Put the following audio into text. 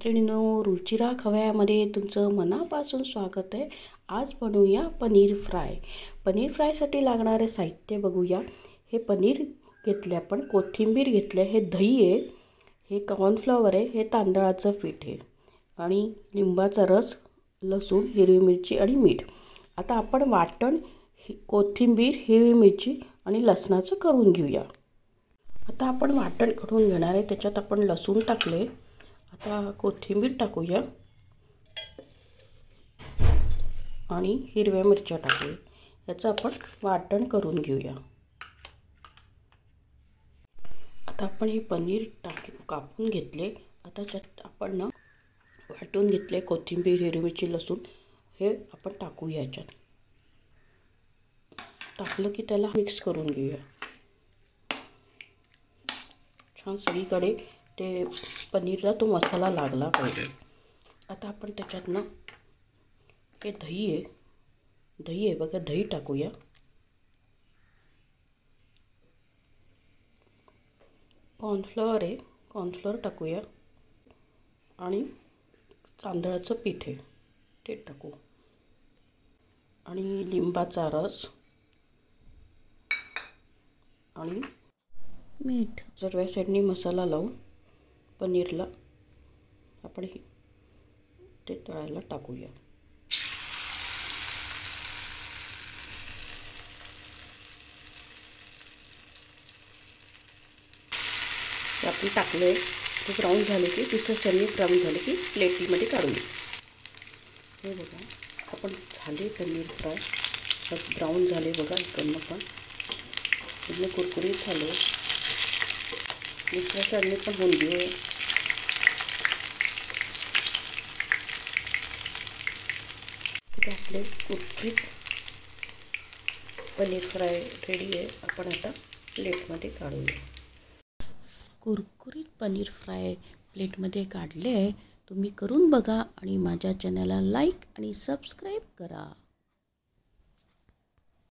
मैत्रिणींनो, रुचिरा खव्यामध्ये तुमचं मनापासून स्वागत आहे। आज बनवूया पनीर फ्राय। पनीर फ्रायसाठी लागणारे साहित्य बघूया। हे पनीर घेतले आपण, कोथिंबीर घेतले, हे दही आहे, हे कॉर्नफ्लॉवर आहे, हे तांदळाचं पीठ आहे आणि लिंबाचा रस, लसूण, हिरवी मिरची आणि मीठ। आता आपण वाटण कोथिंबीर, हिरवी मिरची आणि लसणाचं करून घेऊया। आता आपण वाटण करून घेणार आहे। त्याच्यात आपण लसूण टाकले, आता कोथिंबीर टाकूया आणि हिरव्या मिरच्या टाकूया। याचं आपण वाटण करून घेऊया। आता आपण हे पनीर कापून घेतले। आता त्यात आपण वाटून घेतले कोथिंबीर, हिरवी मिरची, लसूण, हे आपण टाकूया। याच्यात टाकलं की त्याला मिक्स करून घेऊया छान सगळीकडे। ते पनीरला तो मसाला लागला पाहिजे। आता आपण त्याच्यात हे दही आहे बघा, दही टाकूया। कॉर्नफ्लॉवर आहे, कॉर्नफ्लॉवर टाकूया आणि तांदळाचं पीठ आहे ते टाकू आणि लिंबाचा रस आणि मीठ। सर्व साईडनी मसाला लावून पनीरला आपण ते तळायला टाकूया। ते आपण टाकले, ते ब्राऊन झाले की तिसरं ब्राऊन झाले की प्लेटीमध्ये काढूया। हे बघा, आपण झाले पनीर फ्राय, ब्राऊन झाले बघा, इकडनं पण इकडनं कुरकुरीत झाले। दुसऱ्या साईडने पण होऊन घेऊ। आपले कुरकुरीत पनीर फ्राय रेडी आहे। आपण आता प्लेटमध्ये काढूया। कुरकुरीत पनीर फ्राय प्लेटमध्ये काढले आहे। तुम्ही करून बघा आणि माझ्या चॅनलला लाईक आणि सबस्क्राईब करा।